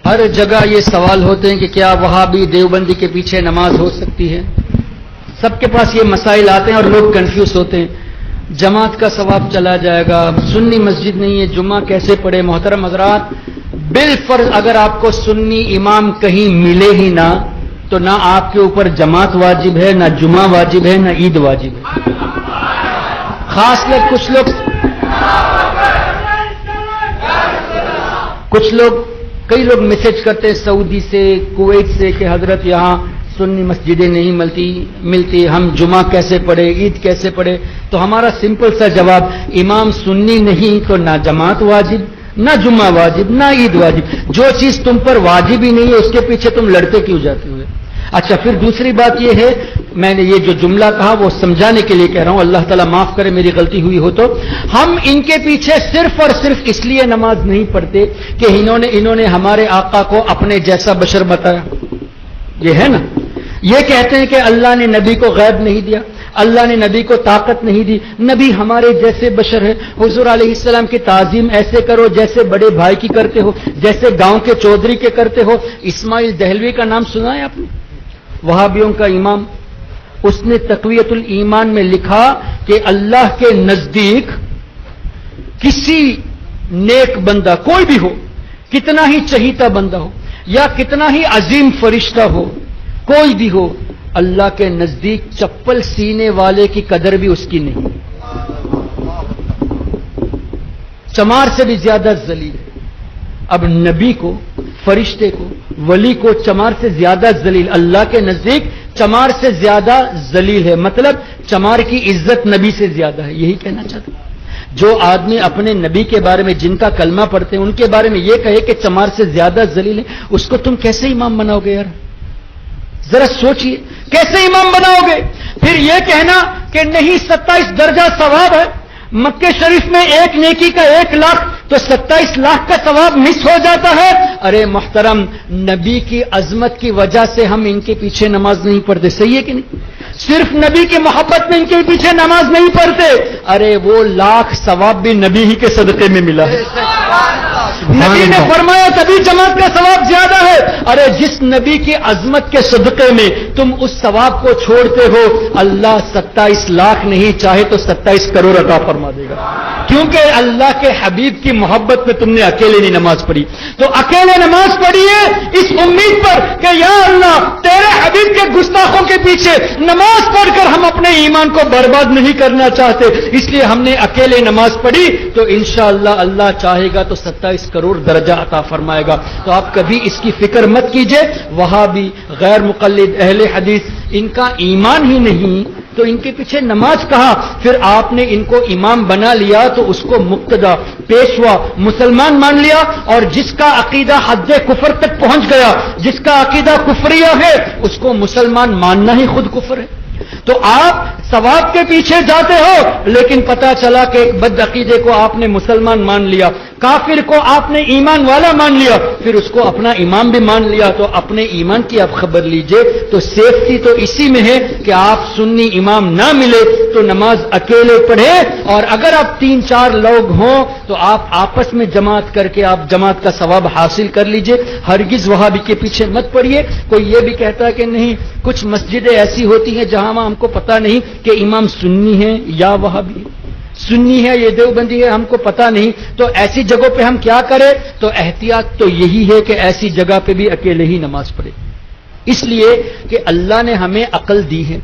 ہر جگہ یہ سوال ہوتے ہیں کہ کیا وہابی دیوبندی کے پیچھے نماز ہو سکتی ہے؟ سب کے پاس یہ مسائل آتے ہیں اور لوگ کنفیوز ہوتے ہیں. جماعت کا ثواب چلا جائے گا، سنی مسجد نہیں ہے، جمعہ کیسے پڑھے؟ محترم حضرات، بالفرض اگر آپ کو سنی امام کہیں ملے ہی نہ تو نہ آپ کے اوپر جماعت واجب ہے، نہ جمعہ واجب ہے، نہ عید واجب ہے. خاص کر کئی لوگ میسج کرتے ہیں سعودی سے، کویت سے کہ حضرت یہاں سنی مسجدیں نہیں ملتی، ہم جمعہ کیسے پڑھے، عید کیسے پڑھے؟ تو ہمارا سمپل سا جواب، امام سنی نہیں تو نہ جماعت واجب، نہ جمعہ واجب، نہ عید واجب. جو چیز تم پر واجب ہی نہیں ہے اس کے پیچھے تم لڑتے کیوں جاتے ہوئے؟ اچھا، پھر دوسری بات یہ ہے، میں نے یہ جو جملہ کہا وہ سمجھانے کے لیے کہہ رہا ہوں، اللہ تعالیٰ معاف کرے میری غلطی ہوئی ہو تو. ہم ان کے پیچھے صرف اور صرف اس لیے نماز نہیں پڑھتے کہ انہوں نے ہمارے آقا کو اپنے جیسا بشر بتایا. یہ ہے نا، یہ کہتے ہیں کہ اللہ نے نبی کو غیب نہیں دیا، اللہ نے نبی کو طاقت نہیں دی، نبی ہمارے جیسے بشر ہے. حضور علیہ السلام کی تعظیم ایسے کرو جیسے بڑے بھائی کی کرتے ہو، جیسے گاؤں کے چودھری کے کرتے ہو. اسماعیل دہلوی کا نام سنا ہے آپ نے؟ وہابیوں کا امام. اس نے تقویت الایمان میں لکھا کہ اللہ کے نزدیک کسی نیک بندہ کوئی بھی ہو، کتنا ہی چہیتا بندہ ہو یا کتنا ہی عظیم فرشتہ ہو، کوئی بھی ہو، اللہ کے نزدیک چپل سینے والے کی قدر بھی اس کی نہیں، چمار سے بھی زیادہ ذلیل ہے. اب نبی کو، فرشتے کو، ولی کو چمار سے زیادہ ذلیل، اللہ کے نزدیک چمار سے زیادہ ذلیل ہے. مطلب چمار کی عزت نبی سے زیادہ ہے. یہی کہنا چاہتا ہوں. جو آدمی اپنے نبی کے بارے میں، جن کا کلمہ پڑھتے ہیں، ان کے بارے میں یہ کہے کہ چمار سے زیادہ ذلیل ہے، اس کو تم کیسے امام بناؤ گے یار؟ ذرا سوچئے کیسے امام بناؤ گے؟ پھر یہ کہنا کہ نہیں 27 درجہ ثواب ہے، مکہ شریف میں ایک نیکی کا 1 لاکھ تو 27 لاکھ کا ثواب مس ہو جاتا ہے. ارے محترم، نبی کی عظمت کی وجہ سے ہم ان کے پیچھے نماز نہیں پڑھتے. صحیح ہے کہ نہیں؟ صرف نبی کی محبت میں ان کے پیچھے نماز نہیں پڑھتے. ارے وہ لاکھ ثواب بھی نبی ہی کے صدقے میں ملا ہے. نبی نے فرمایا تبھی جماعت کا ثواب زیادہ ہے. ارے جس نبی کی عظمت کے صدقے میں تم اس ثواب کو چھوڑتے ہو، اللہ 27 لاکھ نہیں چاہے تو 27 کروڑ عطا فرما دے گا. کیونکہ اللہ کے حبیب کی محبت میں تم نے اکیلے نہیں نماز پڑھی. تو اکیلے نماز پڑھیے اس امید پر کہ یا اللہ تیرے حبیب کے گستاخوں کے پیچھے نماز پڑھ کر ہم اپنے ایمان کو برباد نہیں کرنا چاہتے، اس لیے ہم نے اکیلے نماز پڑھی. تو انشاءاللہ اللہ چاہے گا تو 27 کروڑ درجہ عطا فرمائے گا. تو آپ کبھی اس کی فکر مت کیجئے. وہابی، غیر مقلد، اہل حدیث، ان کا ایمان ہی نہیں تو ان کے پیچھے نماز کہا؟ پھر آپ نے ان کو امام بنا لیا تو اس کو مقتدا، پیشوا، مسلمان مان لیا. اور جس کا عقیدہ حد کفر تک پہنچ گیا، جس کا عقیدہ کفریہ ہے، اس کو مسلمان ماننا ہی خود کفر ہے. تو آپ ثواب کے پیچھے جاتے ہو، لیکن پتا چلا کہ ایک بد عقیدے کو آپ نے مسلمان مان لیا، کافر کو آپ نے ایمان والا مان لیا، پھر اس کو اپنا امام بھی مان لیا. تو اپنے ایمان کی آپ خبر لیجئے. تو سیفٹی تو اسی میں ہے کہ آپ سنی امام نہ ملے تو نماز اکیلے پڑھے، اور اگر آپ 3-4 لوگ ہوں تو آپ آپس میں جماعت کر کے آپ جماعت کا ثواب حاصل کر لیجئے. ہرگز وہابی کے پیچھے مت پڑیے. کوئی یہ بھی کہتا ہے کہ نہیں کچھ مسجدیں ایسی ہوتی ہیں جہاں ہم کو پتہ نہیں کہ امام سنی ہے یا وہابی ہے، سنی ہے یہ دیوبندی ہے، ہم کو پتہ نہیں. تو ایسی جگہوں پہ ہم کیا کریں؟ تو احتیاط تو یہی ہے کہ ایسی جگہ پہ بھی اکیلے ہی نماز پڑھے. اس لیے کہ اللہ نے ہمیں عقل دی ہے،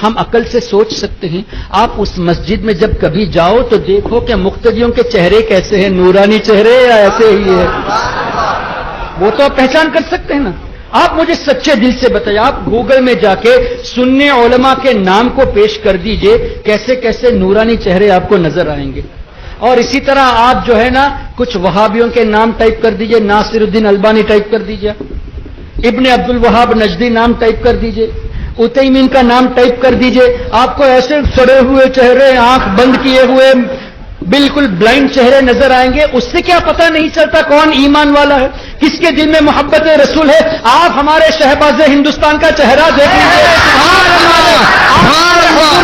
ہم عقل سے سوچ سکتے ہیں. آپ اس مسجد میں جب کبھی جاؤ تو دیکھو کہ مقتدیوں کے چہرے کیسے ہیں، نورانی چہرے یا ایسے ہی ہے، وہ تو آپ پہچان کر سکتے ہیں نا. آپ مجھے سچے دل سے بتائیے، آپ گوگل میں جا کے سنی علماء کے نام کو پیش کر دیجئے، کیسے کیسے نورانی چہرے آپ کو نظر آئیں گے. اور اسی طرح آپ جو ہے نا کچھ وہابیوں کے نام ٹائپ کر دیجئے، ناصر الدین البانی ٹائپ کر دیجئے، ابن عبد الوہاب نجدی نام ٹائپ کر دیجئے، عثیمین کا نام ٹائپ کر دیجئے. آپ کو ایسے سڑے ہوئے چہرے، آنکھ بند کیے ہوئے، بالکل بلائنڈ چہرے نظر آئیں گے. اس سے کیا پتہ نہیں چلتا کون ایمان والا ہے، کس کے دل میں محبت رسول ہے. آپ ہمارے شہباز ہندوستان کا چہرہ دیکھ لیجیے،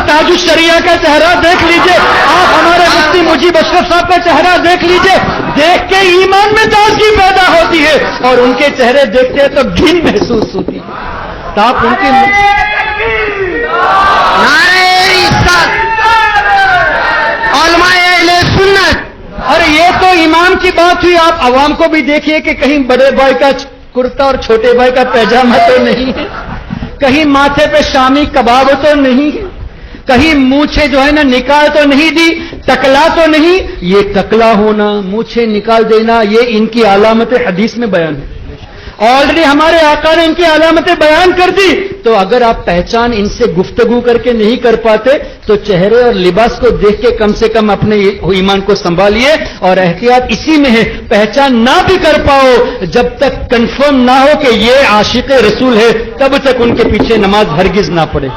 تاج الشریعہ کا چہرہ دیکھ لیجیے، آپ ہمارے مفتی مجیب اشرف صاحب کا چہرہ دیکھ لیجیے. دیکھ کے ایمان میں تازگی پیدا ہوتی ہے. اور ان کے چہرے دیکھتے ہیں تو گھن محسوس ہوتی ہے. تو آپ ان کی نعرہ رسالت علماء اہل سنت. اور یہ تو امام کی بات ہوئی. آپ عوام کو بھی دیکھیے کہ کہیں بڑے بھائی کا کرتا اور چھوٹے بھائی کا پیجامہ تو نہیں ہے, کہیں ماتھے پہ شامی کباب تو نہیں ہے, کہیں مونچھیں جو ہے نا نکال تو نہیں دی, ٹکلا تو نہیں. یہ ٹکلا ہونا, مونچھیں نکال دینا, یہ ان کی علامت حدیث میں بیان ہے. آلریڈی ہمارے آقا نے ان کی علامتیں بیان کر دی. تو اگر آپ پہچان ان سے گفتگو کر کے نہیں کر پاتے تو چہرے اور لباس کو دیکھ کے کم سے کم اپنے ایمان کو سنبھالیے. اور احتیاط اسی میں ہے, پہچان نہ بھی کر پاؤ جب تک کنفرم نہ ہو کہ یہ عاشق رسول ہے, تب تک ان کے پیچھے نماز ہرگز نہ پڑھے.